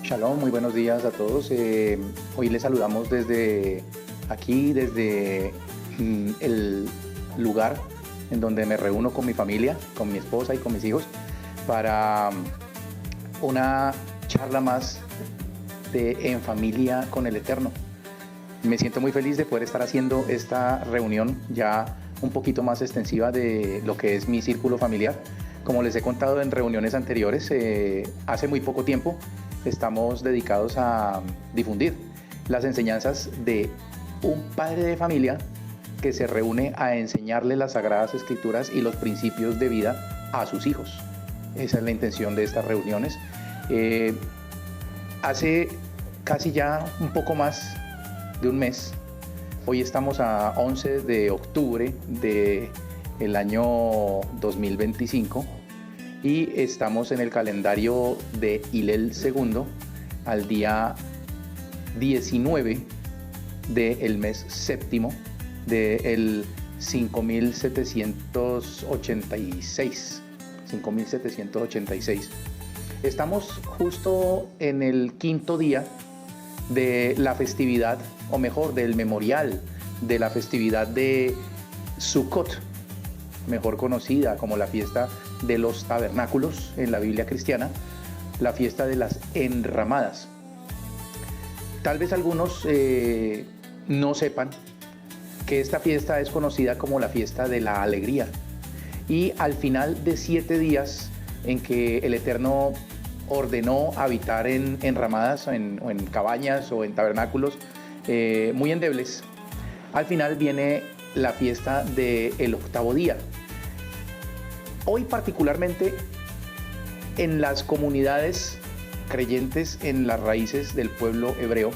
Shalom, muy buenos días a todos. Hoy les saludamos desde aquí, desde el lugar en donde me reúno con mi familia, con mi esposa y con mis hijos, para una charla más de En Familia con el Eterno. Me siento muy feliz de poder estar haciendo esta reunión ya un poquito más extensiva de lo que es mi círculo familiar. Como les he contado en reuniones anteriores, hace muy poco tiempo estamos dedicados a difundir las enseñanzas de un padre de familia que se reúne a enseñarle las Sagradas Escrituras y los principios de vida a sus hijos. Esa es la intención de estas reuniones. Hace casi ya un poco más de un mes, hoy estamos a 11 de octubre del año 2025, y estamos en el calendario de Hillel II al día 19 del mes séptimo del 5786. Estamos justo en el quinto día de la festividad, o mejor, del memorial de la festividad de Sukkot, mejor conocida como la fiesta de los tabernáculos en la Biblia cristiana, la fiesta de las enramadas. Tal vez algunos no sepan que esta fiesta es conocida como la fiesta de la alegría, y al final de 7 días en que el Eterno ordenó habitar en enramadas, o en cabañas o en tabernáculos muy endebles, al final viene la fiesta del octavo día. Hoy particularmente en las comunidades creyentes en las raíces del pueblo hebreo,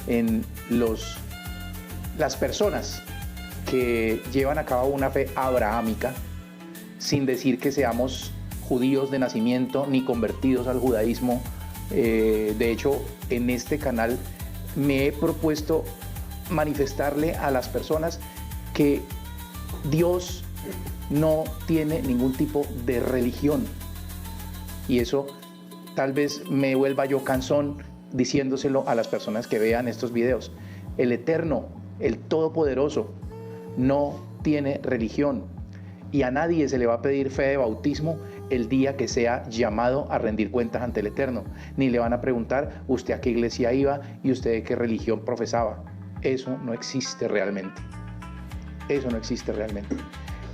en las personas que llevan a cabo una fe abrahámica, sin decir que seamos judíos de nacimiento ni convertidos al judaísmo. De hecho, en este canal me he propuesto manifestarle a las personas que Dios no tiene ningún tipo de religión, y eso tal vez me vuelva yo cansón diciéndoselo a las personas que vean estos videos. El Eterno, el Todopoderoso, no tiene religión, y a nadie se le va a pedir fe de bautismo el día que sea llamado a rendir cuentas ante el Eterno, ni le van a preguntar usted a qué iglesia iba y usted de qué religión profesaba. Eso no existe realmente. Eso no existe realmente.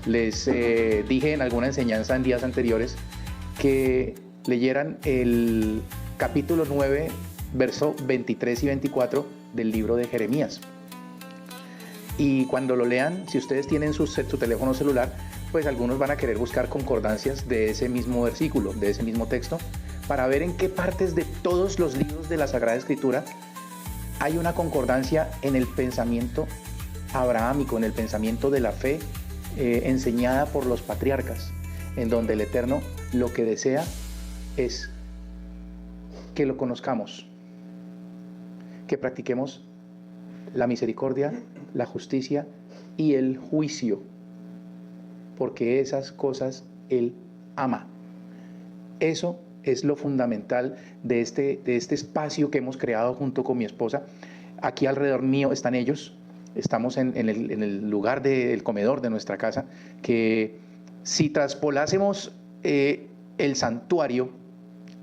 Les dije en alguna enseñanza en días anteriores que leyeran el capítulo 9, verso 23 y 24 del libro de Jeremías. Y cuando lo lean, si ustedes tienen su teléfono celular, pues algunos van a querer buscar concordancias de ese mismo versículo, de ese mismo texto, para ver en qué partes de todos los libros de la Sagrada Escritura hay una concordancia en el pensamiento abrahámico, en el pensamiento de la fe enseñada por los patriarcas, en donde el Eterno lo que desea es que lo conozcamos, que practiquemos la misericordia, la justicia y el juicio, porque esas cosas Él ama. Eso es lo fundamental de este espacio que hemos creado junto con mi esposa. Aquí alrededor mío están ellos. Estamos en el lugar del comedor de nuestra casa, que si traspolásemos el santuario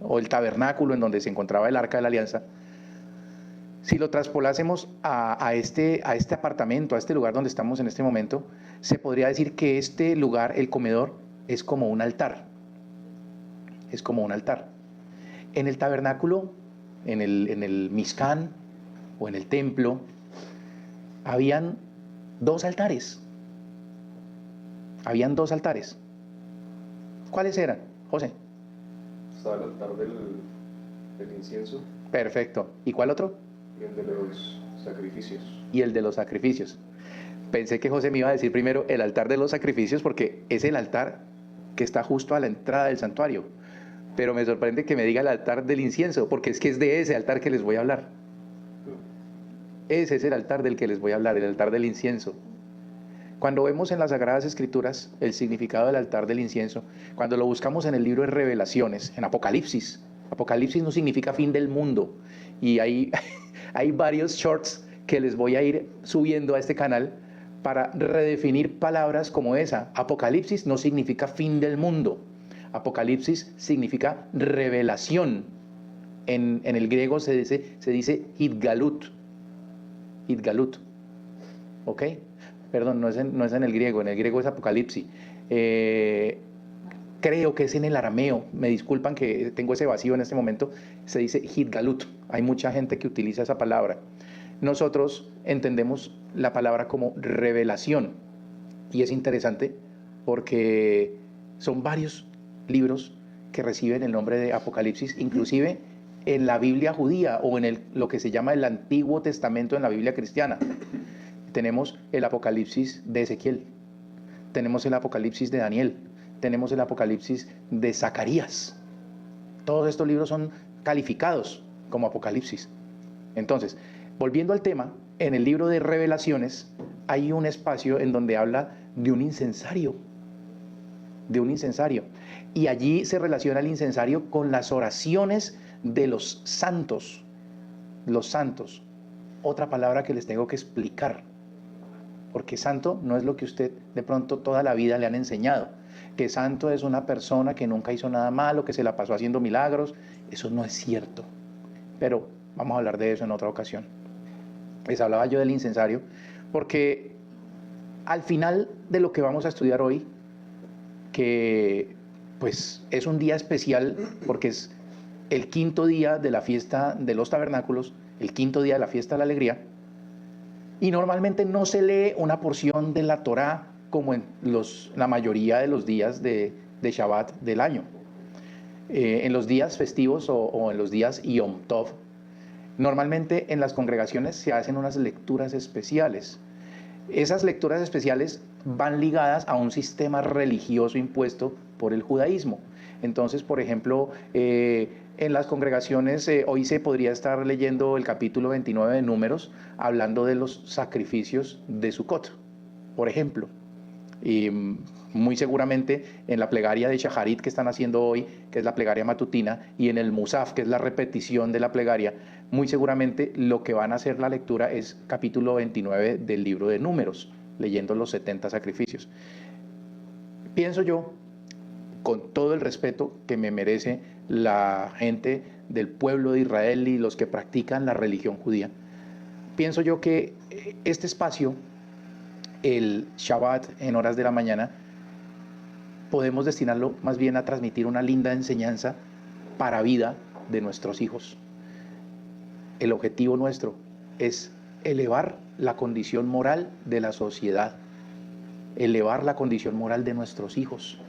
o el tabernáculo en donde se encontraba el Arca de la Alianza, si lo traspolásemos a este apartamento, a este lugar donde estamos en este momento, se podría decir que este lugar, el comedor, es como un altar. Es como un altar. En el tabernáculo, en el Mishkan o en el templo, habían 2 altares. Habían 2 altares. ¿Cuáles eran, José? Estaba el altar del incienso. Perfecto. ¿Y cuál otro? Y el de los sacrificios. Y el de los sacrificios. Pensé que José me iba a decir primero el altar de los sacrificios, porque es el altar que está justo a la entrada del santuario. Pero me sorprende que me diga el altar del incienso, porque es que es de ese altar que les voy a hablar. Ese es el altar del que les voy a hablar, el altar del incienso. Cuando vemos en las Sagradas Escrituras el significado del altar del incienso, cuando lo buscamos en el libro de Revelaciones, en Apocalipsis Apocalipsis no significa fin del mundo. Y hay varios shorts que les voy a ir subiendo a este canal para redefinir palabras como esa. Apocalipsis no significa fin del mundo. Apocalipsis significa revelación. En el griego se dice Hitgalut. Hitgalut. ¿Ok? Perdón, no es en el griego es Apocalipsis. Creo que es en el arameo, me disculpan que tengo ese vacío en este momento, se dice Hitgalut. Hay mucha gente que utiliza esa palabra. Nosotros entendemos la palabra como revelación. Y es interesante porque son varios libros que reciben el nombre de Apocalipsis, inclusive en la Biblia judía o en lo que se llama el Antiguo Testamento en la Biblia cristiana. Tenemos el Apocalipsis de Ezequiel, tenemos el Apocalipsis de Daniel, tenemos el Apocalipsis de Zacarías. Todos estos libros son calificados como Apocalipsis. Entonces, volviendo al tema, en el libro de Revelaciones hay un espacio en donde habla de un incensario. Y allí se relaciona el incensario con las oraciones de los santos. Los santos. Otra palabra que les tengo que explicar. Porque santo no es lo que usted de pronto toda la vida le han enseñado. Que santo es una persona que nunca hizo nada malo, que se la pasó haciendo milagros. Eso no es cierto. Pero vamos a hablar de eso en otra ocasión. Les hablaba yo del incensario porque al final de lo que vamos a estudiar hoy, que pues es un día especial porque es el quinto día de la fiesta de los tabernáculos, el quinto día de la fiesta de la alegría, y normalmente no se lee una porción de la Torá como en la mayoría de los días de Shabbat del año. En los días festivos o en los días Yom Tov, normalmente en las congregaciones se hacen unas lecturas especiales. Esas lecturas especiales van ligadas a un sistema religioso impuesto por el judaísmo. Entonces, por ejemplo, en las congregaciones hoy se podría estar leyendo el capítulo 29 de Números, hablando de los sacrificios de Sukkot, por ejemplo. Y muy seguramente en la plegaria de Shaharit que están haciendo hoy, que es la plegaria matutina, y en el Musaf, que es la repetición de la plegaria, muy seguramente lo que van a hacer la lectura es capítulo 29 del libro de Números, leyendo los 70 sacrificios. Pienso yo, con todo el respeto que me merece la gente del pueblo de Israel y los que practican la religión judía, pienso yo que este espacio, el Shabbat en horas de la mañana, podemos destinarlo más bien a transmitir una linda enseñanza para vida de nuestros hijos. El objetivo nuestro es elevar la condición moral de la sociedad, elevar la condición moral de nuestros hijos,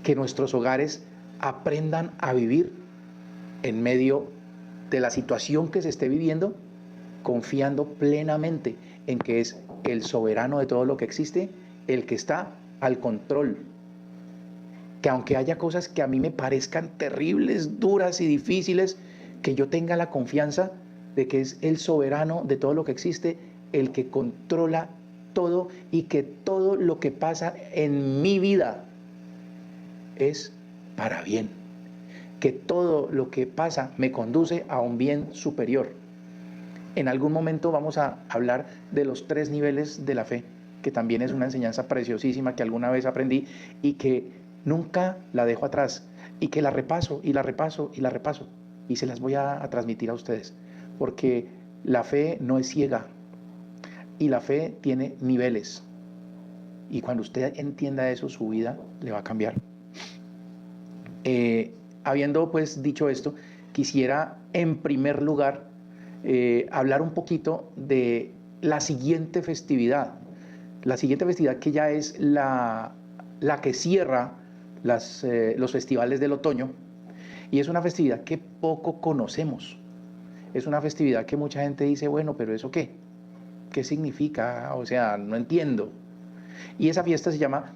que nuestros hogares aprendan a vivir en medio de la situación que se esté viviendo, confiando plenamente en que es el soberano de todo lo que existe, el que está al control. Que aunque haya cosas que a mí me parezcan terribles, duras y difíciles, que yo tenga la confianza de que es el soberano de todo lo que existe, el que controla todo y que todo lo que pasa en mi vida es para bien. Que todo lo que pasa me conduce a un bien superior. En algún momento vamos a hablar de los 3 niveles de la fe, que también es una enseñanza preciosísima que alguna vez aprendí y que nunca la dejo atrás y que la repaso y la repaso y la repaso y se las voy a transmitir a ustedes, porque la fe no es ciega y la fe tiene niveles y cuando usted entienda eso, su vida le va a cambiar. Habiendo pues dicho esto, quisiera en primer lugar hablar un poquito de la siguiente festividad que ya es la que cierra los festivales del otoño, y es una festividad que poco conocemos. Es una festividad que mucha gente dice, bueno, pero ¿eso qué? ¿Qué significa? O sea, no entiendo. Y esa fiesta se llama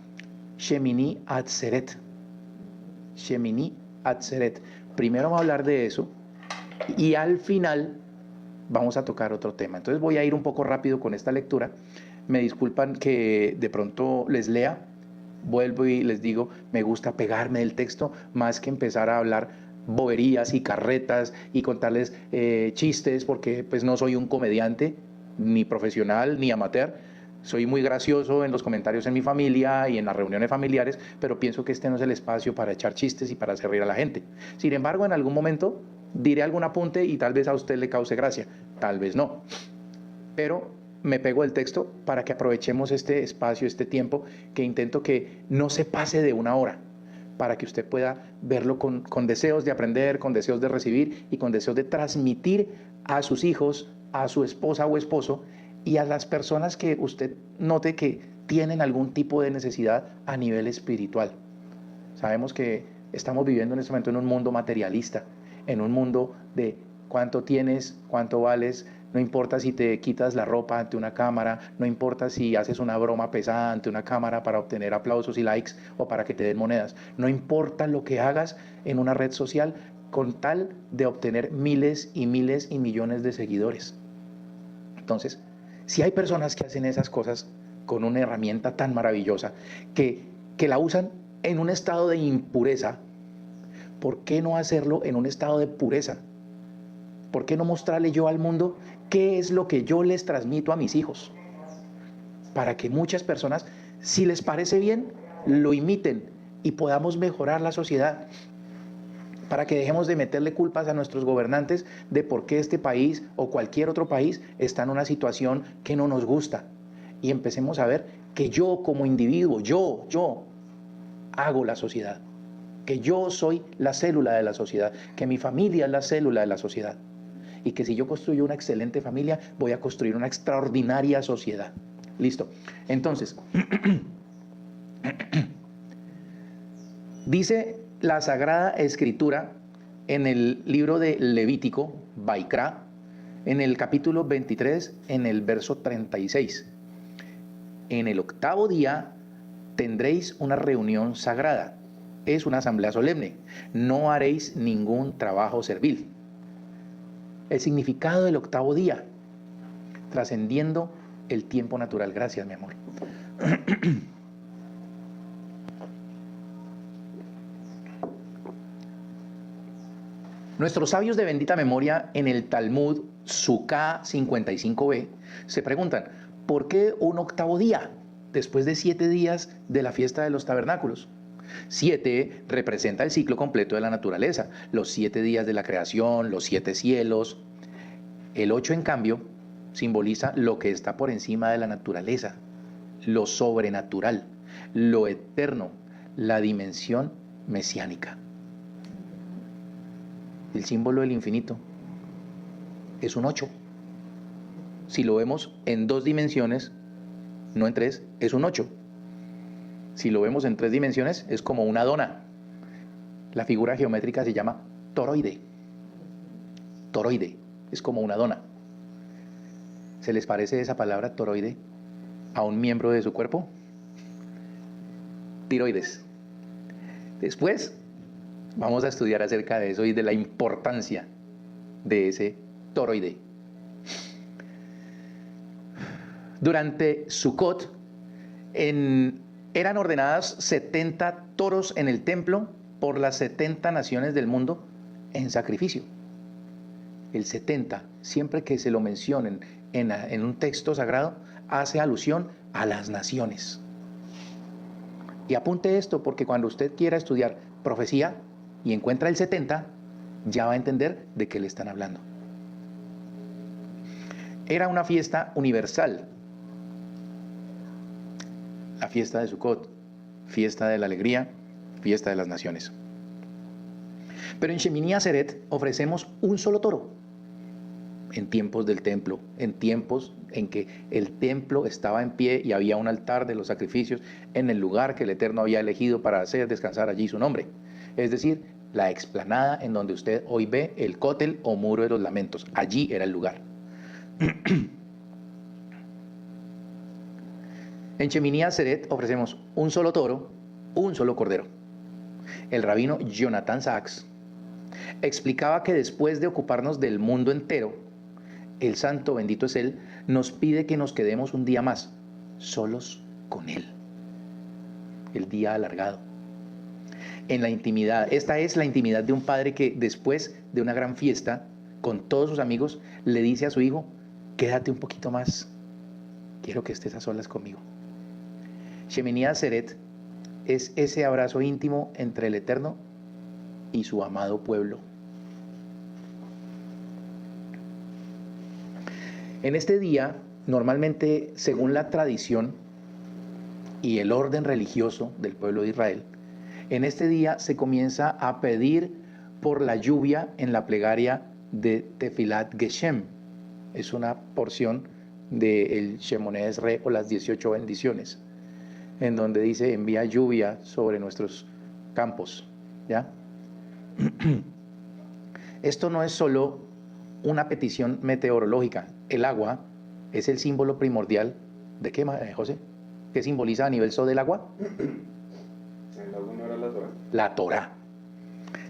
Shemini Atzeret. Shemini Atzeret. Primero vamos a hablar de eso y al final vamos a tocar otro tema. Entonces voy a ir un poco rápido con esta lectura. Me disculpan que de pronto les lea. Vuelvo y les digo, me gusta pegarme del texto más que empezar a hablar boberías y carretas y contarles chistes, porque pues no soy un comediante, ni profesional, ni amateur. Soy muy gracioso en los comentarios en mi familia y en las reuniones familiares, pero pienso que este no es el espacio para echar chistes y para hacer reír a la gente. Sin embargo, en algún momento diré algún apunte y tal vez a usted le cause gracia, tal vez no. Pero me pego el texto para que aprovechemos este espacio, este tiempo, que intento que no se pase de una hora, para que usted pueda verlo con deseos de aprender, con deseos de recibir y con deseos de transmitir a sus hijos, a su esposa o esposo y a las personas que usted note que tienen algún tipo de necesidad a nivel espiritual. Sabemos que estamos viviendo en este momento en un mundo materialista, en un mundo de cuánto tienes, cuánto vales. No importa si te quitas la ropa ante una cámara, no importa si haces una broma pesada ante una cámara para obtener aplausos y likes o para que te den monedas. No importa lo que hagas en una red social con tal de obtener miles y miles y millones de seguidores. Entonces, si hay personas que hacen esas cosas con una herramienta tan maravillosa, que la usan en un estado de impureza, ¿por qué no hacerlo en un estado de pureza? ¿Por qué no mostrarle yo al mundo qué es lo que yo les transmito a mis hijos? Para que muchas personas, si les parece bien, lo imiten y podamos mejorar la sociedad. Para que dejemos de meterle culpas a nuestros gobernantes de por qué este país o cualquier otro país está en una situación que no nos gusta. Y empecemos a ver que yo como individuo, yo hago la sociedad. Que yo soy la célula de la sociedad. Que mi familia es la célula de la sociedad. Y que si yo construyo una excelente familia, voy a construir una extraordinaria sociedad. Listo. Entonces, dice la Sagrada Escritura en el libro de Levítico, Vaikra, en el capítulo 23, en el verso 36. En el 8º día tendréis una reunión sagrada. Es una asamblea solemne. No haréis ningún trabajo servil. El significado del 8º día, trascendiendo el tiempo natural. Gracias, mi amor. Nuestros sabios de bendita memoria en el Talmud Sukkah 55b se preguntan, ¿por qué un 8º día después de 7 días de la fiesta de los tabernáculos? 7 representa el ciclo completo de la naturaleza, los 7 días de la creación, los 7 cielos. El 8, en cambio, simboliza lo que está por encima de la naturaleza, lo sobrenatural, lo eterno, la dimensión mesiánica. El símbolo del infinito es un 8. Si lo vemos en 2 dimensiones, no en 3, es un 8. Si lo vemos en 3 dimensiones, es como una dona. La figura geométrica se llama toroide. Toroide, es como una dona. ¿Se les parece esa palabra toroide a un miembro de su cuerpo? Tiroides. Después vamos a estudiar acerca de eso y de la importancia de ese toroide. Durante Sukkot eran ordenadas 70 toros en el templo por las 70 naciones del mundo en sacrificio. El 70, siempre que se lo mencionen en un texto sagrado, hace alusión a las naciones. Y apunte esto porque cuando usted quiera estudiar profecía y encuentra el 70, ya va a entender de qué le están hablando. Era una fiesta universal. La fiesta de Sukkot, fiesta de la alegría, fiesta de las naciones. Pero en Shemini Atzeret ofrecemos un solo toro. En tiempos del templo, en tiempos en que el templo estaba en pie y había un altar de los sacrificios en el lugar que el Eterno había elegido para hacer descansar allí su nombre. Es decir, la explanada en donde usted hoy ve el cótel o muro de los lamentos. Allí era el lugar. En Shemini Atzeret ofrecemos un solo toro, un solo cordero. El rabino Jonathan Sachs explicaba que después de ocuparnos del mundo entero, el santo, bendito es Él, nos pide que nos quedemos un día más, solos con Él. El día alargado. en la intimidad. Esta es la intimidad de un padre que después de una gran fiesta, con todos sus amigos, le dice a su hijo, quédate un poquito más, quiero que estés a solas conmigo. Shemini Atzeret es ese abrazo íntimo entre el Eterno y su amado pueblo. En este día, normalmente, según la tradición y el orden religioso del pueblo de Israel, en este día se comienza a pedir por la lluvia en la plegaria de Tefilat Geshem. Es una porción del Shemoneh Esrei o las 18 bendiciones, en donde dice envía lluvia sobre nuestros campos, ¿ya? Esto no es solo una petición meteorológica. El agua es el símbolo primordial ¿de qué, José? ¿Qué simboliza a nivel del agua? ¿El agua no era la Torá? La Torá.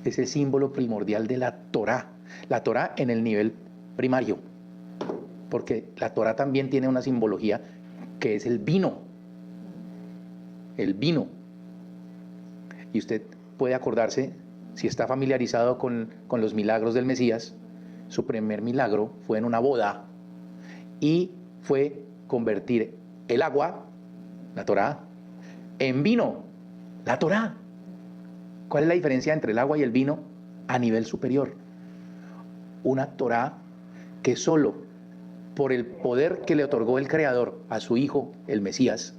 Es el símbolo primordial de la Torá. La Torá en el nivel primario. Porque la Torá también tiene una simbología que es el vino. El vino. Y usted puede acordarse, si está familiarizado con los milagros del Mesías, su primer milagro fue en una boda y fue convertir el agua, la Torá, en vino, la Torá. ¿Cuál es la diferencia entre el agua y el vino a nivel superior? Una Torá que solo por el poder que le otorgó el Creador a su Hijo, el Mesías,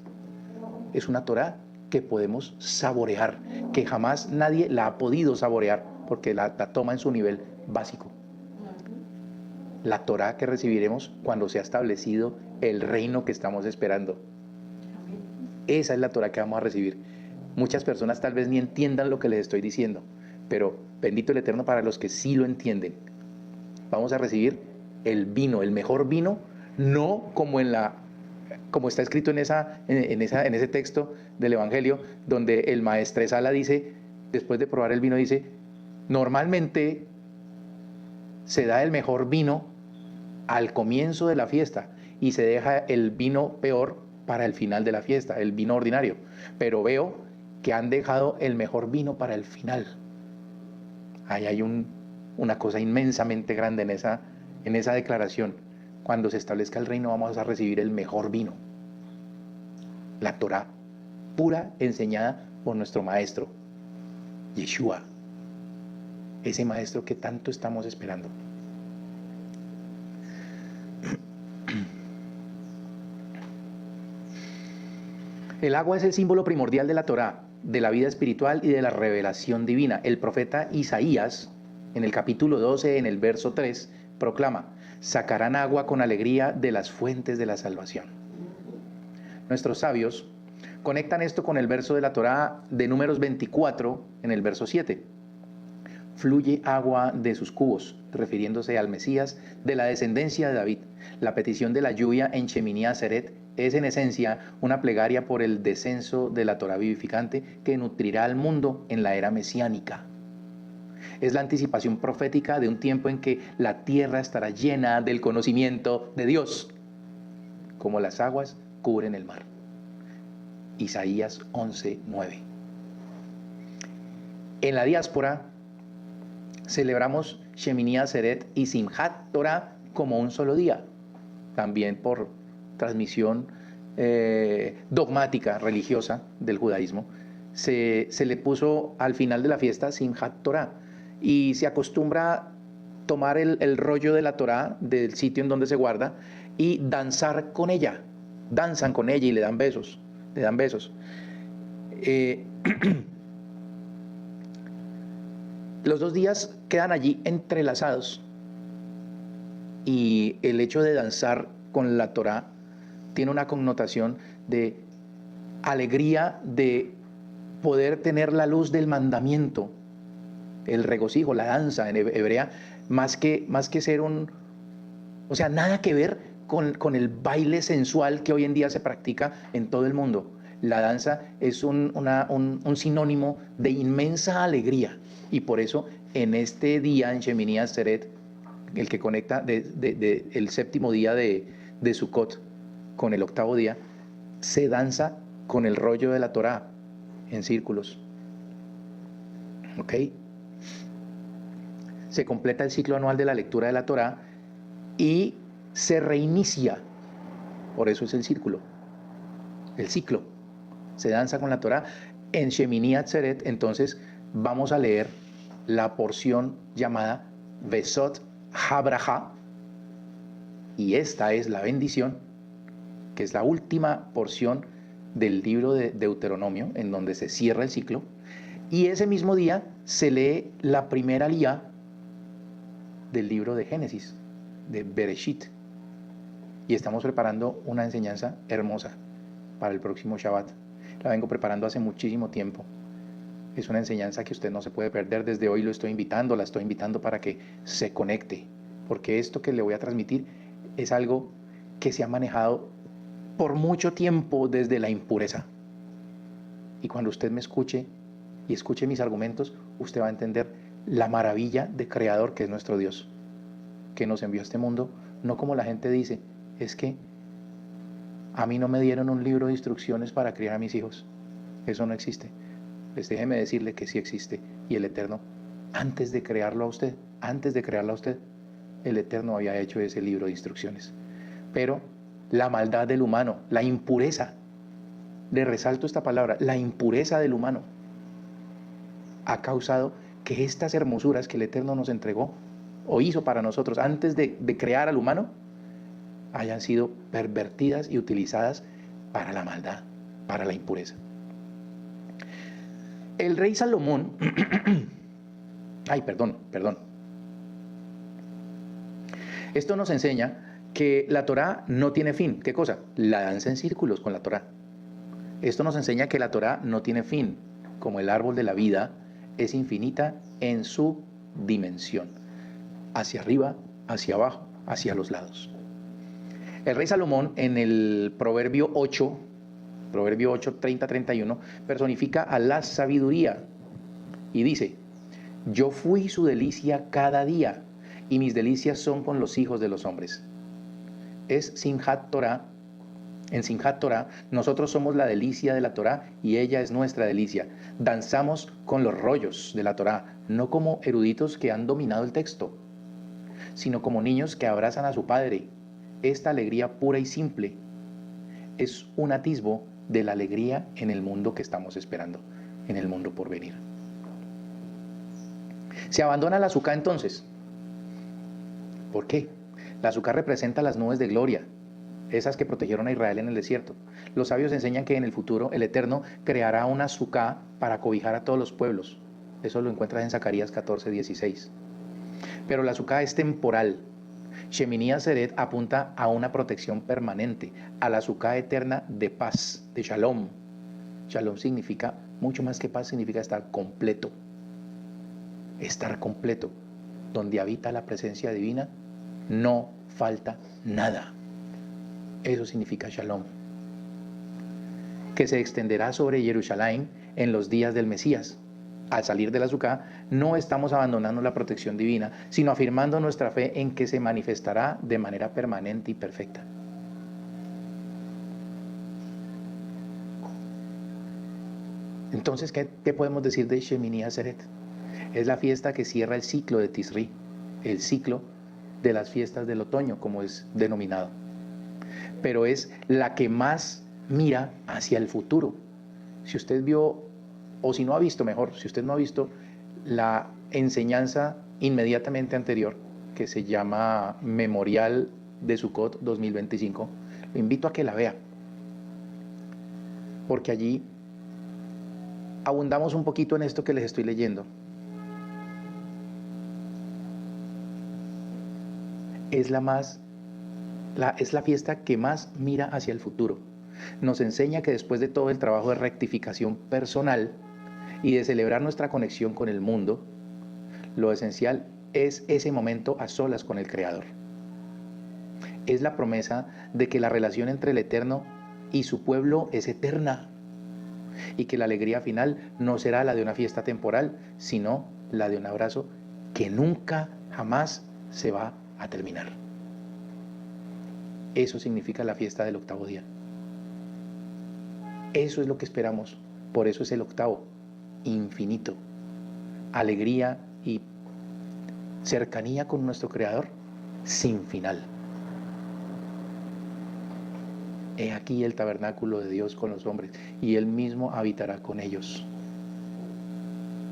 es una Torá que podemos saborear, que jamás nadie la ha podido saborear, porque la toma en su nivel básico. La Torá que recibiremos cuando se ha establecido el reino que estamos esperando. Esa es la Torá que vamos a recibir. Muchas personas tal vez ni entiendan lo que les estoy diciendo, pero bendito el Eterno para los que sí lo entienden. Vamos a recibir el vino, el mejor vino, no como como está escrito en ese texto del Evangelio, donde el maestresala dice, después de probar el vino, dice, normalmente se da el mejor vino al comienzo de la fiesta y se deja el vino peor para el final de la fiesta, el vino ordinario. Pero veo que han dejado el mejor vino para el final. Ahí hay una cosa inmensamente grande en esa declaración. Cuando se establezca el reino vamos a recibir el mejor vino. La Torá, pura, enseñada por nuestro maestro, Yeshua. Ese maestro que tanto estamos esperando. El agua es el símbolo primordial de la Torá, de la vida espiritual y de la revelación divina. El profeta Isaías, en el capítulo 12, en el verso 3, proclama, sacarán agua con alegría de las fuentes de la salvación. Nuestros sabios conectan esto con el verso de la Torá de Números 24, en el verso 7. Fluye agua de sus cubos, refiriéndose al Mesías de la descendencia de David. La petición de la lluvia en Shemini Atzeret es en esencia una plegaria por el descenso de la Torá vivificante que nutrirá al mundo en la era mesiánica. Es la anticipación profética de un tiempo en que la tierra estará llena del conocimiento de Dios, como las aguas cubren el mar. Isaías 11:9. En la diáspora celebramos Shemini Atzeret y Simchat Torah como un solo día, también por transmisión dogmática religiosa del judaísmo. Se le puso al final de la fiesta Simchat Torah y se acostumbra tomar el rollo de la Torah del sitio en donde se guarda y danzar con ella. Danzan con ella y le dan besos. Los 2 días quedan allí entrelazados y el hecho de danzar con la Torá tiene una connotación de alegría de poder tener la luz del mandamiento, el regocijo, la danza en hebrea, más que ser o sea, nada que ver con el baile sensual que hoy en día se practica en todo el mundo. La danza es un sinónimo de inmensa alegría. Y por eso, en este día, en Shemini Atzeret, el que conecta el séptimo día de Sukkot con el octavo día, se danza con el rollo de la Torá en círculos. ¿Ok? Se completa el ciclo anual de la lectura de la Torá y se reinicia. Por eso es el círculo. El ciclo. Se danza con la Torá. En Shemini Atzeret, entonces, vamos a leer la porción llamada Besot Habraja. Y esta es la bendición, que es la última porción del libro de Deuteronomio, en donde se cierra el ciclo. Y ese mismo día se lee la primera aliyá del libro de Génesis, de Bereshit. Y estamos preparando una enseñanza hermosa para el próximo Shabbat. La vengo preparando hace muchísimo tiempo. Es una enseñanza que usted no se puede perder. Desde hoy la estoy invitando para que se conecte. Porque esto que le voy a transmitir es algo que se ha manejado por mucho tiempo desde la impureza. Y cuando usted me escuche y escuche mis argumentos, usted va a entender la maravilla de creador que es nuestro Dios, que nos envió a este mundo, no como la gente dice, es que a mí no me dieron un libro de instrucciones para criar a mis hijos. Eso no existe. Pues déjeme decirle que sí existe. Y el Eterno, antes de crearla a usted, el Eterno había hecho ese libro de instrucciones. Pero la maldad del humano, la impureza, le resalto esta palabra, la impureza del humano, ha causado que estas hermosuras que el Eterno nos entregó o hizo para nosotros antes de crear al humano, hayan sido pervertidas y utilizadas para la maldad, para la impureza. El rey Salomón, perdón. Esto nos enseña que la Torá no tiene fin. ¿Qué cosa? La danza en círculos con la Torá. Esto nos enseña que la Torá no tiene fin, como el árbol de la vida es infinita en su dimensión, hacia arriba, hacia abajo, hacia los lados. El rey Salomón en el Proverbio 8, 30-31, personifica a la sabiduría y dice: yo fui su delicia cada día y mis delicias son con los hijos de los hombres. Es Simchat Torah. En Simchat Torah nosotros somos la delicia de la Torah y ella es nuestra delicia. Danzamos con los rollos de la Torah, no como eruditos que han dominado el texto, sino como niños que abrazan a su padre. Esta alegría pura y simple es un atisbo de la alegría en el mundo que estamos esperando, en el mundo por venir. Se abandona la azúcar entonces. ¿Por qué? La azúcar representa las nubes de gloria, esas que protegieron a Israel en el desierto. Los sabios enseñan que en el futuro el Eterno creará una azúcar para cobijar a todos los pueblos. Eso lo encuentras en Zacarías 14:16. Pero la azúcar es temporal. Shemini Atzeret apunta a una protección permanente, a la azúcar eterna de paz, de shalom. Shalom significa, mucho más que paz, significa estar completo. Estar completo. Donde habita la presencia divina, no falta nada. Eso significa shalom. Que se extenderá sobre Jerusalén en los días del Mesías. Al salir del azúcar, no estamos abandonando la protección divina, sino afirmando nuestra fe en que se manifestará de manera permanente y perfecta. Entonces, ¿qué podemos decir de Shemini Atzeret? Es la fiesta que cierra el ciclo de Tisri, el ciclo de las fiestas del otoño, como es denominado. Pero es la que más mira hacia el futuro. Si usted vio, o si no ha visto, mejor, si usted no ha visto la enseñanza inmediatamente anterior, que se llama Memorial de Sukkot 2025, lo invito a que la vea, porque allí abundamos un poquito en esto que les estoy leyendo. Es la fiesta que más mira hacia el futuro. Nos enseña que después de todo el trabajo de rectificación personal y de celebrar nuestra conexión con el mundo, lo esencial es ese momento a solas con el Creador. Es la promesa de que la relación entre el Eterno y su pueblo es eterna y que la alegría final no será la de una fiesta temporal, sino la de un abrazo que nunca, jamás se va a terminar. Eso significa la fiesta del octavo día. Eso es lo que esperamos. Por eso es el octavo, infinito. alegría y cercanía con nuestro Creador sin final. He aquí el tabernáculo de Dios con los hombres, y Él mismo habitará con ellos.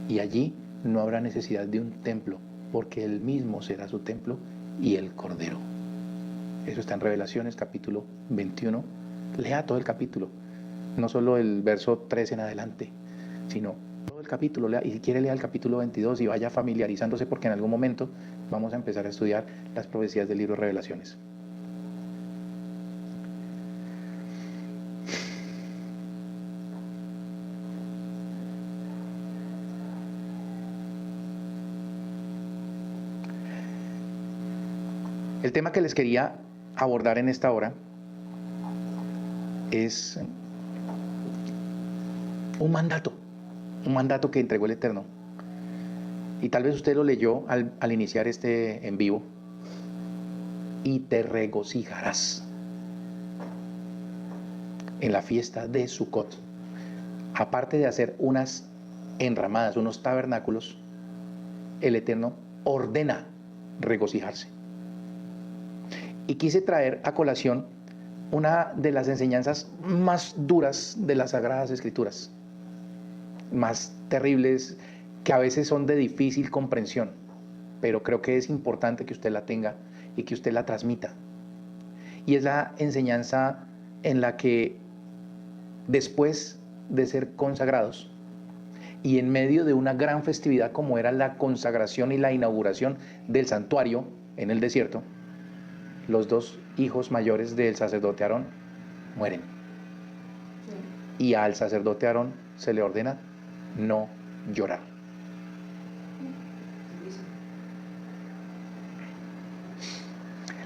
Y allí no habrá necesidad de un templo, porque Él mismo será su templo y el Cordero. Eso está en Revelaciones capítulo 21. Lea todo el capítulo, no solo el verso 3 en adelante, sino todo el capítulo. Lea, y si quiere lea el capítulo 22 y vaya familiarizándose, porque en algún momento vamos a empezar a estudiar las profecías del libro de Revelaciones. El tema que les quería abordar en esta hora es un mandato que entregó el Eterno. Y tal vez usted lo leyó al iniciar este en vivo. Y te regocijarás en la fiesta de Sukkot. Aparte de hacer unas enramadas, unos tabernáculos, el Eterno ordena regocijarse. Y quise traer a colación una de las enseñanzas más duras de las Sagradas Escrituras, más terribles, que a veces son de difícil comprensión, pero creo que es importante que usted la tenga y que usted la transmita. Y es la enseñanza en la que después de ser consagrados y en medio de una gran festividad como era la consagración y la inauguración del santuario en el desierto, los dos hijos mayores del sacerdote Aarón mueren. Y al sacerdote Aarón se le ordena no llorar.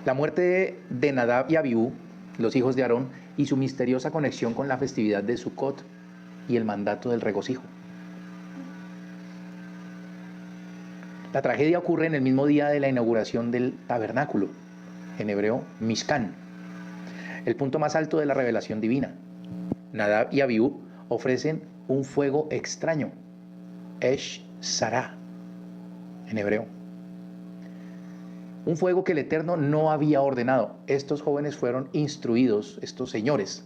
La muerte de Nadab y Abiú, los hijos de Aarón, y su misteriosa conexión con la festividad de Sukkot y el mandato del regocijo. La tragedia ocurre en el mismo día de la inauguración del tabernáculo, en hebreo Mishkan, el punto más alto de la revelación divina. Nadab y Abiú ofrecen un fuego extraño, Esh Sarah, en hebreo. Un fuego que el Eterno no había ordenado. Estos jóvenes fueron instruidos, estos señores,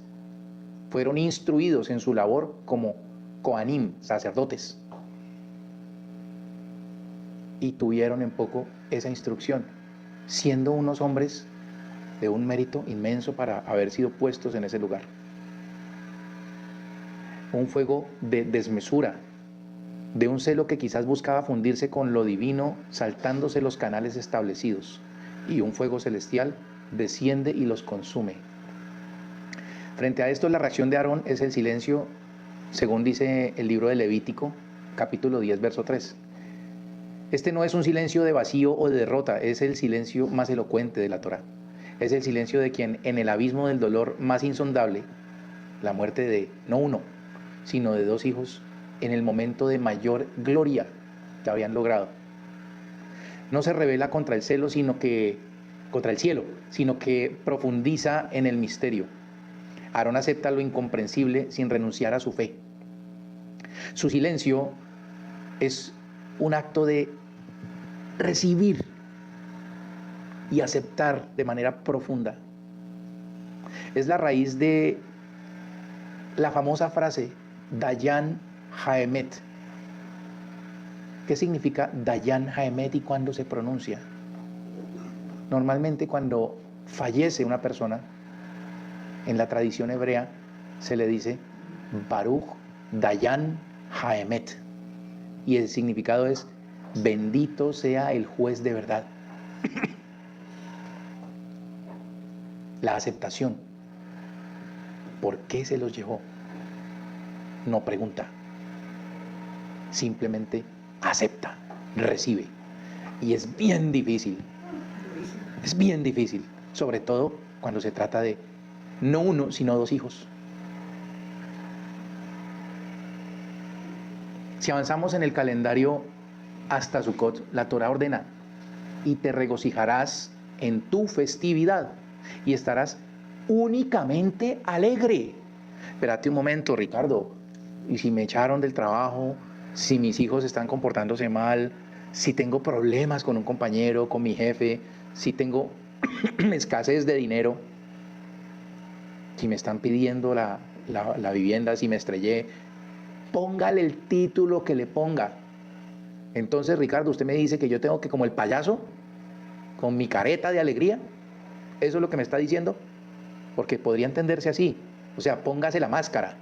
fueron instruidos en su labor como Kohanim, sacerdotes. Y tuvieron en poco esa instrucción, siendo unos hombres de un mérito inmenso para haber sido puestos en ese lugar. Un fuego de desmesura, de un celo que quizás buscaba fundirse con lo divino, saltándose los canales establecidos, y un fuego celestial desciende y los consume. Frente a esto, la reacción de Aarón es el silencio, según dice el libro de Levítico, capítulo 10, verso 3. Este no es un silencio de vacío o de derrota, es el silencio más elocuente de la Torá. Es el silencio de quien en el abismo del dolor más insondable, la muerte de no uno, sino de dos hijos, en el momento de mayor gloria que habían logrado, no se revela contra el cielo, sino que profundiza en el misterio. Aarón acepta lo incomprensible sin renunciar a su fe. Su silencio es un acto de recibir y aceptar de manera profunda. Es la raíz de la famosa frase Dayan Haemet. ¿Qué significa Dayan Haemet y cuándo se pronuncia? Normalmente cuando fallece una persona, en la tradición hebrea se le dice Baruch Dayan Haemet. Y el significado es bendito sea el juez de verdad. La aceptación. ¿Por qué se los llevó? No pregunta. Simplemente acepta, recibe. Y es bien difícil. Es bien difícil. Sobre todo cuando se trata de no uno, sino dos hijos. Si avanzamos en el calendario hasta Sukkot, la Torá ordena: y te regocijarás en tu festividad y estarás únicamente alegre. Espérate un momento, Ricardo. ¿Y si me echaron del trabajo? si mis hijos están comportándose mal, si tengo problemas con un compañero, con mi jefe, si tengo escasez de dinero, si me están pidiendo la vivienda, si me estrellé, póngale el título que le ponga. Entonces, Ricardo, usted me dice que yo tengo que, como el payaso, con mi careta de alegría, ¿eso es lo que me está diciendo? Porque podría entenderse así, o sea, póngase la máscara.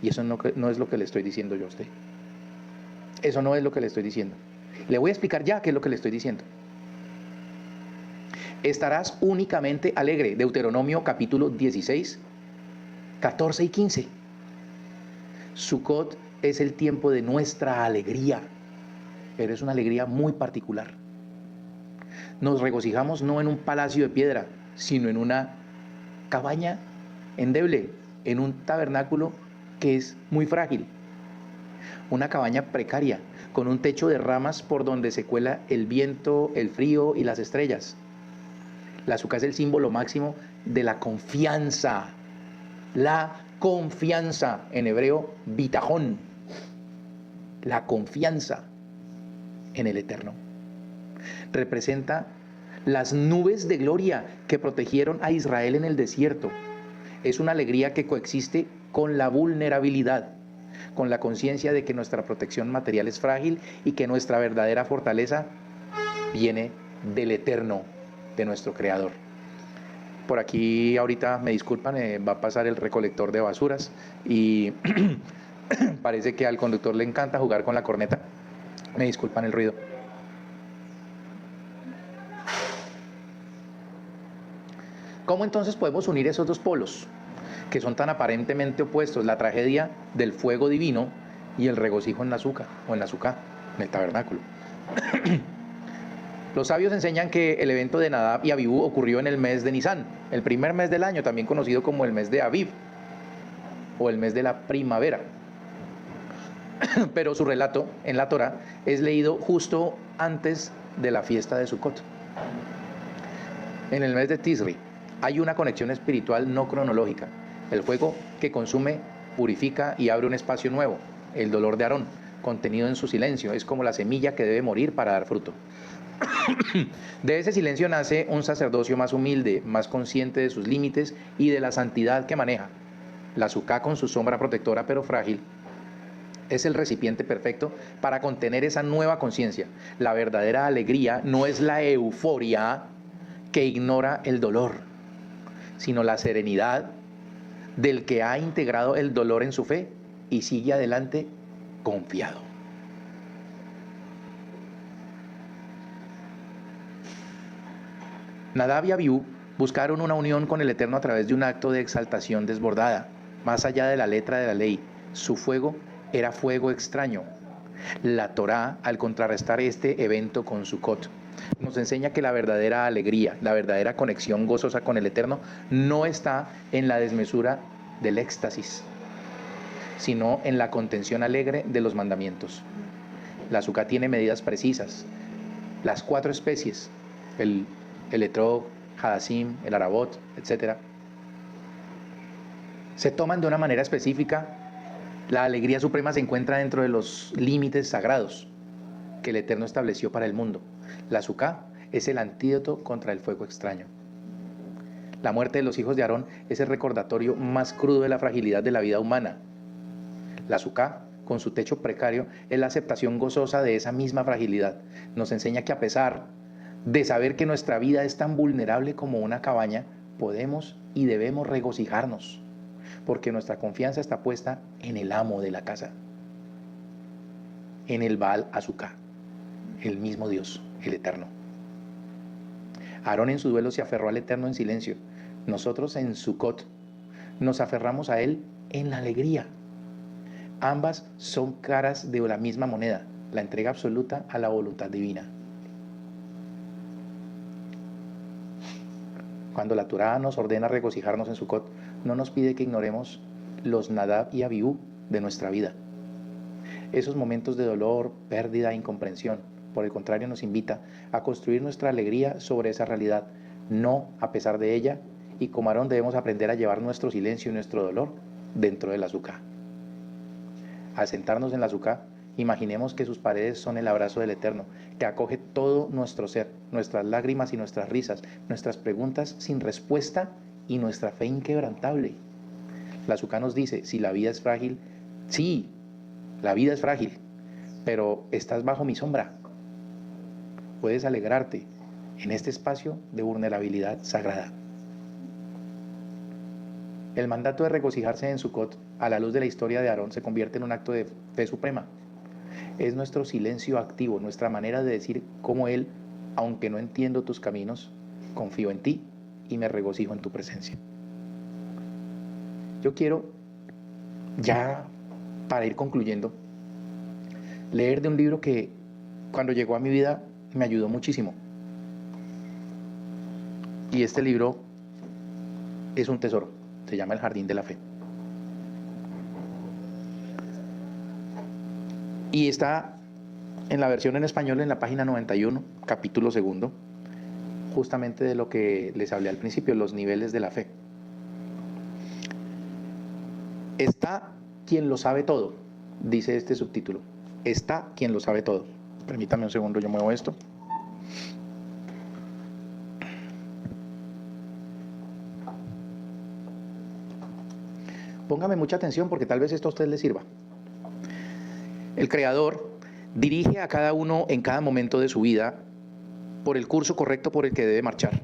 Y eso no es lo que le estoy diciendo yo a usted. Eso no es lo que le estoy diciendo. Le voy a explicar ya qué es lo que le estoy diciendo. Estarás únicamente alegre. Deuteronomio capítulo 16, 14 y 15. Sukkot es el tiempo de nuestra alegría, pero es una alegría muy particular. Nos regocijamos no en un palacio de piedra, sino en una cabaña endeble, en un tabernáculo que es muy frágil. Una cabaña precaria, con un techo de ramas por donde se cuela el viento, el frío y las estrellas. La azúcar es el símbolo máximo de la confianza. La confianza, en hebreo, bitajón. La confianza en el Eterno. Representa las nubes de gloria que protegieron a Israel en el desierto. Es una alegría que coexiste con la vulnerabilidad, con la conciencia de que nuestra protección material es frágil y que nuestra verdadera fortaleza viene del Eterno, de nuestro Creador. Por aquí ahorita, me disculpan, va a pasar el recolector de basuras y parece que al conductor le encanta jugar con la corneta. Me disculpan el ruido. ¿Cómo entonces podemos unir esos dos polos que son tan aparentemente opuestos? La tragedia del fuego divino y el regocijo en la azúcar, o en la azúcar, en el tabernáculo. Los sabios enseñan que el evento de Nadab y Abiú ocurrió en el mes de Nisan, el primer mes del año, también conocido como el mes de Aviv, o el mes de la primavera. Pero su relato en la Torá es leído justo antes de la fiesta de Sukkot. En el mes de Tisri hay una conexión espiritual no cronológica. El fuego que consume, purifica y abre un espacio nuevo. El dolor de Aarón, contenido en su silencio, es como la semilla que debe morir para dar fruto. De ese silencio nace un sacerdocio más humilde, más consciente de sus límites y de la santidad que maneja. La azúcar, con su sombra protectora pero frágil, es el recipiente perfecto para contener esa nueva conciencia. La verdadera alegría no es la euforia que ignora el dolor, sino la serenidad del que ha integrado el dolor en su fe y sigue adelante confiado. Nadab y Abiú buscaron una unión con el Eterno a través de un acto de exaltación desbordada, más allá de la letra de la ley. Su fuego era fuego extraño. La Torá, al contrarrestar este evento con Sukkot, nos enseña que la verdadera alegría, la verdadera conexión gozosa con el Eterno no está en la desmesura del éxtasis, sino en la contención alegre de los mandamientos. La azúcar tiene medidas precisas. Las 4 especies, el etrog, hadassim, el arabot, etc., se toman de una manera específica. La alegría suprema se encuentra dentro de los límites sagrados que el Eterno estableció para el mundo. La azúcar es el antídoto contra el fuego extraño. La muerte de los hijos de Aarón es el recordatorio más crudo de la fragilidad de la vida humana. La azúcar, con su techo precario, es la aceptación gozosa de esa misma fragilidad. Nos enseña que a pesar de saber que nuestra vida es tan vulnerable como una cabaña, podemos y debemos regocijarnos, porque nuestra confianza está puesta en el amo de la casa, en el Baal Azúcar, el mismo Dios, el Eterno. Aarón en su duelo se aferró al Eterno en silencio. Nosotros en Sukkot nos aferramos a Él en la alegría. Ambas son caras de la misma moneda, la entrega absoluta a la voluntad divina. Cuando la Torá nos ordena regocijarnos en Sukkot, no nos pide que ignoremos los Nadab y Abiú de nuestra vida. Esos momentos de dolor, pérdida e incomprensión, por el contrario, nos invita a construir nuestra alegría sobre esa realidad, no a pesar de ella, y como Aarón debemos aprender a llevar nuestro silencio y nuestro dolor dentro del azúcar. al sentarnos en la azúcar, imaginemos que sus paredes son el abrazo del Eterno, que acoge todo nuestro ser, nuestras lágrimas y nuestras risas, nuestras preguntas sin respuesta y nuestra fe inquebrantable. La azúcar nos dice, si la vida es frágil, sí, la vida es frágil, pero estás bajo mi sombra. Puedes alegrarte en este espacio de vulnerabilidad sagrada. El mandato de regocijarse en Sukkot a la luz de la historia de Aarón se convierte en un acto de fe suprema. Es nuestro silencio activo, nuestra manera de decir como Él, aunque no entiendo tus caminos, confío en ti y me regocijo en tu presencia. Yo quiero, ya para ir concluyendo, leer de un libro que cuando llegó a mi vida me ayudó muchísimo. Y este libro es un tesoro, se llama El Jardín de la Fe. Y está en la versión en español en la página 91, capítulo 2, justamente de lo que les hablé al principio, los niveles de la fe. Está quien lo sabe todo, dice este subtítulo. Está quien lo sabe todo. Permítame un segundo, yo muevo esto. Póngame mucha atención porque tal vez esto a usted le sirva. El Creador dirige a cada uno en cada momento de su vida por el curso correcto por el que debe marchar.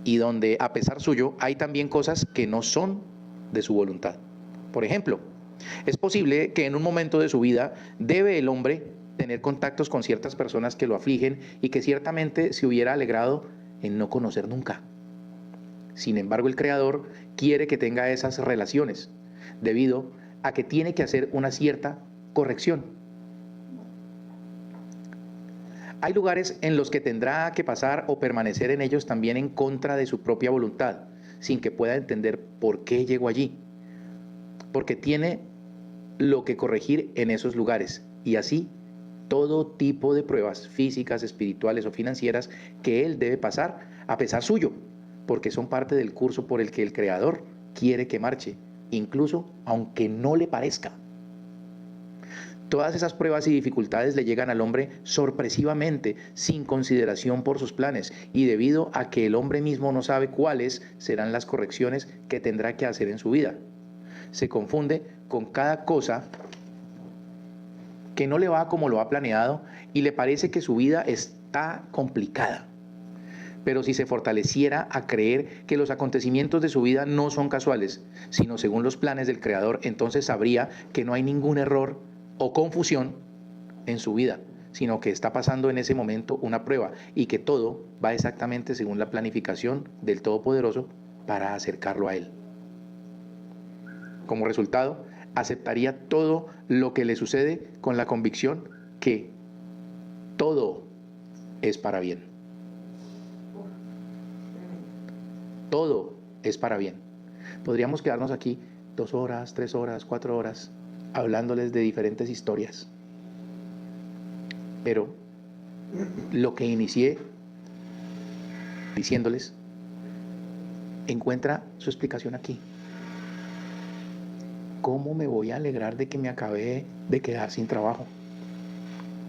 Y donde, a pesar suyo, hay también cosas que no son de su voluntad. Por ejemplo, es posible que en un momento de su vida debe el hombre tener contactos con ciertas personas que lo afligen y que ciertamente se hubiera alegrado en no conocer nunca. Sin embargo, el Creador quiere que tenga esas relaciones, debido a que tiene que hacer una cierta corrección. Hay lugares en los que tendrá que pasar o permanecer en ellos también en contra de su propia voluntad, sin que pueda entender por qué llegó allí. Porque tiene lo que corregir en esos lugares, y así todo tipo de pruebas físicas, espirituales o financieras que él debe pasar a pesar suyo, porque son parte del curso por el que el Creador quiere que marche, incluso aunque no le parezca. Todas esas pruebas y dificultades le llegan al hombre sorpresivamente, sin consideración por sus planes, y debido a que el hombre mismo no sabe cuáles serán las correcciones que tendrá que hacer en su vida. Se confunde con cada cosa que no le va como lo ha planeado y le parece que su vida está complicada. Pero si se fortaleciera a creer que los acontecimientos de su vida no son casuales, sino según los planes del Creador, entonces sabría que no hay ningún error o confusión en su vida, sino que está pasando en ese momento una prueba y que todo va exactamente según la planificación del Todopoderoso para acercarlo a Él. Como resultado, aceptaría todo lo que le sucede con la convicción que todo es para bien. Todo es para bien. Podríamos quedarnos aquí 2 horas, 3 horas, 4 horas, hablándoles de diferentes historias. Pero lo que inicié diciéndoles, encuentra su explicación aquí. ¿Cómo me voy a alegrar de que me acabé de quedar sin trabajo?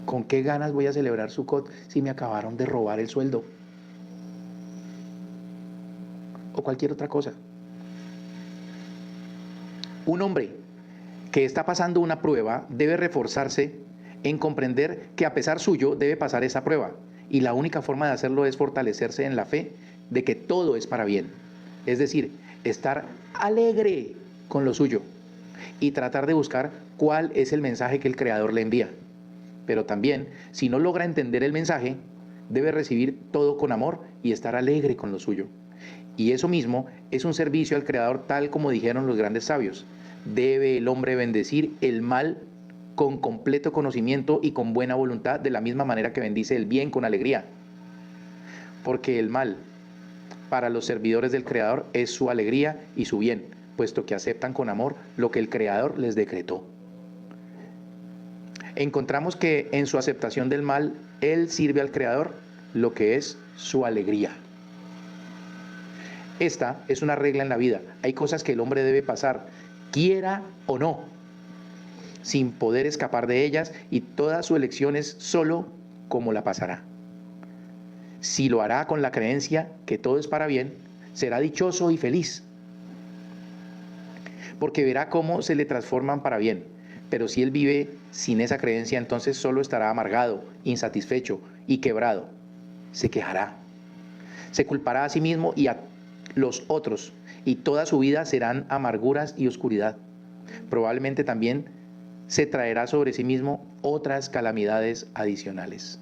¿Con qué ganas voy a celebrar Sukkot si me acabaron de robar el sueldo? O cualquier otra cosa. Un hombre que está pasando una prueba debe reforzarse en comprender que a pesar suyo debe pasar esa prueba, y la única forma de hacerlo es fortalecerse en la fe de que todo es para bien, es decir, estar alegre con lo suyo y tratar de buscar cuál es el mensaje que el Creador le envía. Pero también, si no logra entender el mensaje, debe recibir todo con amor y estar alegre con lo suyo. Y eso mismo es un servicio al Creador, tal como dijeron los grandes sabios. Debe el hombre bendecir el mal con completo conocimiento y con buena voluntad, de la misma manera que bendice el bien con alegría. Porque el mal, para los servidores del Creador, es su alegría y su bien, puesto que aceptan con amor lo que el Creador les decretó. Encontramos que en su aceptación del mal, Él sirve al Creador lo que es su alegría. Esta es una regla en la vida. Hay cosas que el hombre debe pasar, quiera o no. sin poder escapar de ellas, y toda su elección es solo cómo la pasará. Si lo hará con la creencia que todo es para bien, será dichoso y feliz, porque verá cómo se le transforman para bien. Pero si él vive sin esa creencia, entonces solo estará amargado, insatisfecho y quebrado. Se quejará, se culpará a sí mismo y a los otros, y toda su vida serán amarguras y oscuridad. Probablemente también se traerá sobre sí mismo otras calamidades adicionales.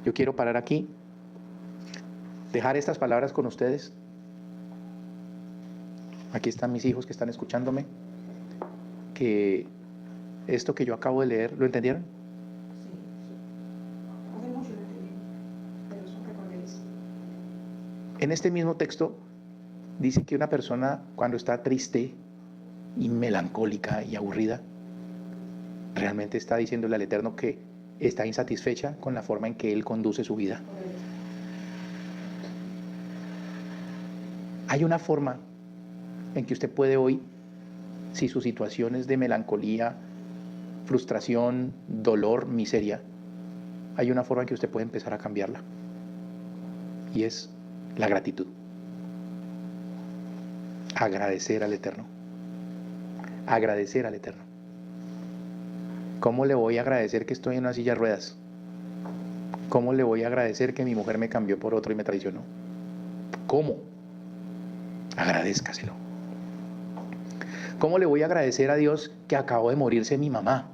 Yo quiero parar aquí, dejar estas palabras con ustedes. Aquí están mis hijos que están escuchándome, que esto que yo acabo de leer, ¿lo entendieron? Sí. Hace mucho lo entendí, pero son recorderis. En este mismo texto dice que una persona cuando está triste y melancólica y aburrida, realmente está diciéndole al Eterno que está insatisfecha con la forma en que Él conduce su vida. Hay una forma en que usted puede hoy, si su situación es de melancolía, frustración, dolor, miseria, hay una forma en que usted puede empezar a cambiarla, y es la gratitud. Agradecer al Eterno. Agradecer al Eterno. ¿Cómo le voy a agradecer que estoy en una silla de ruedas? ¿Cómo le voy a agradecer que mi mujer me cambió por otro y me traicionó? ¿Cómo? Agradézcaselo. ¿Cómo le voy a agradecer a Dios que acabó de morirse mi mamá?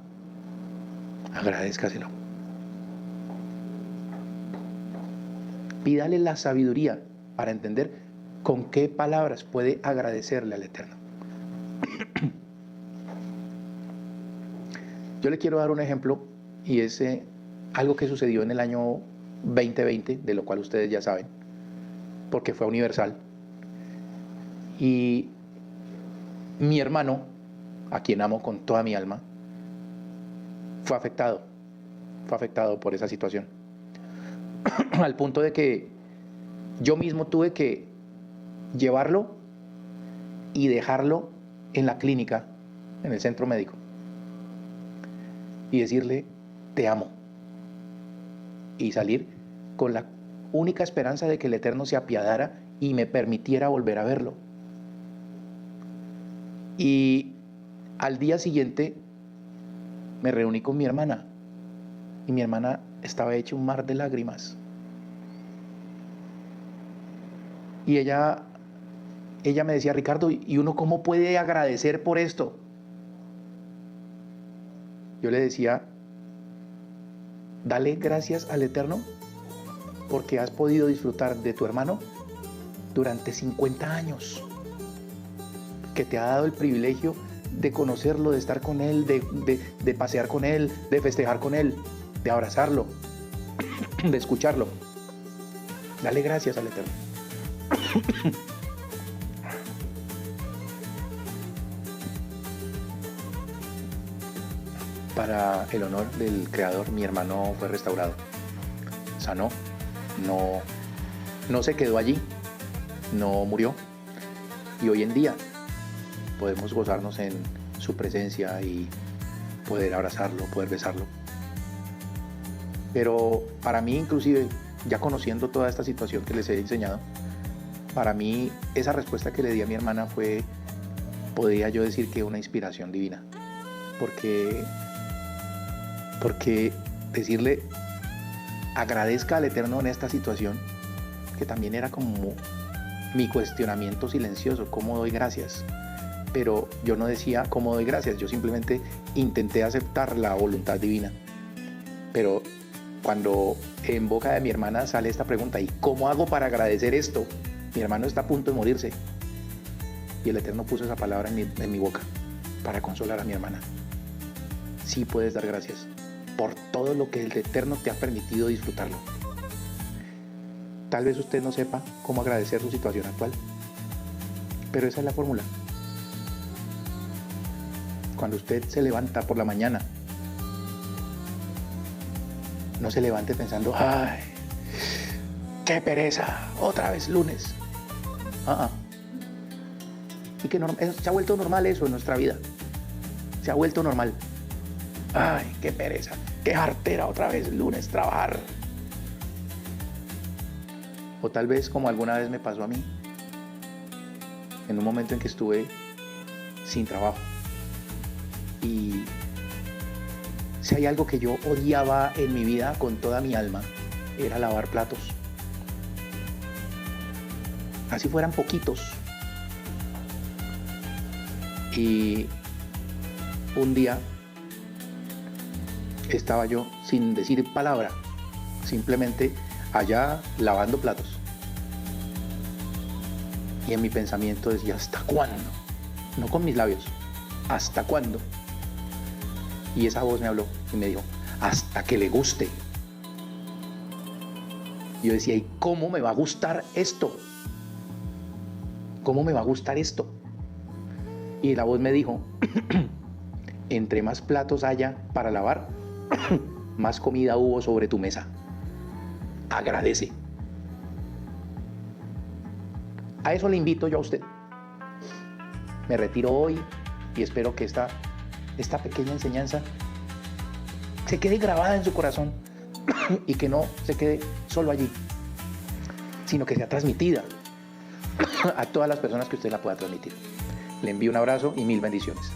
Agradézcaselo. Pídale la sabiduría para entender con qué palabras puede agradecerle al Eterno. Yo le quiero dar un ejemplo, y es algo que sucedió en el año 2020, de lo cual ustedes ya saben, porque fue universal. Y mi hermano, a quien amo con toda mi alma, fue afectado por esa situación, al punto de que yo mismo tuve que llevarlo y dejarlo en la clínica, en el centro médico, y decirle te amo, y salir con la única esperanza de que el Eterno se apiadara y me permitiera volver a verlo. Y al día siguiente me reuní con mi hermana, y mi hermana estaba hecha un mar de lágrimas, y ella me decía, Ricardo, ¿y uno cómo puede agradecer por esto? Yo le decía, dale gracias al Eterno porque has podido disfrutar de tu hermano durante 50 años, que te ha dado el privilegio de conocerlo, de estar con él, de pasear con él, de festejar con él, de abrazarlo, de escucharlo. Dale gracias al Eterno. Para el honor del Creador, mi hermano fue restaurado, sanó, no se quedó allí, no murió, y hoy en día podemos gozarnos en su presencia y poder abrazarlo, poder besarlo. Pero para mí, inclusive, ya conociendo toda esta situación que les he enseñado, para mí esa respuesta que le di a mi hermana fue, podría yo decir que una inspiración divina, porque decirle agradezca al Eterno en esta situación, que también era como mi cuestionamiento silencioso, ¿cómo doy gracias? Pero yo no decía cómo doy gracias, yo simplemente intenté aceptar la voluntad divina. Pero cuando en boca de mi hermana sale esta pregunta, ¿y cómo hago para agradecer esto? Mi hermano está a punto de morirse, y el Eterno puso esa palabra en mi boca para consolar a mi hermana. Sí puedes dar gracias por todo lo que el Eterno te ha permitido disfrutarlo. Tal vez usted no sepa cómo agradecer su situación actual, pero esa es la fórmula. Cuando usted se levanta por la mañana, no se levante pensando, ¡ay, qué pereza! Otra vez lunes. Y que se ha vuelto normal eso en nuestra vida. Se ha vuelto normal. Ay, qué pereza, qué jartera otra vez el lunes trabajar. O tal vez como alguna vez me pasó a mí, en un momento en que estuve sin trabajo. Y si hay algo que yo odiaba en mi vida con toda mi alma, era lavar platos. Así fueran poquitos. Y un día estaba yo sin decir palabra, simplemente allá lavando platos. Y en mi pensamiento decía, ¿hasta cuándo? No con mis labios, ¿hasta cuándo? Y esa voz me habló y me dijo, hasta que le guste. Y yo decía, ¿y cómo me va a gustar esto? ¿Cómo me va a gustar esto? Y la voz me dijo, entre más platos haya para lavar, más comida hubo sobre tu mesa. Agradece. A eso le invito yo a usted. Me retiro hoy y espero que esta pequeña enseñanza se quede grabada en su corazón y que no se quede solo allí, sino que sea transmitida a todas las personas que usted la pueda transmitir. Le envío un abrazo y 1000 bendiciones.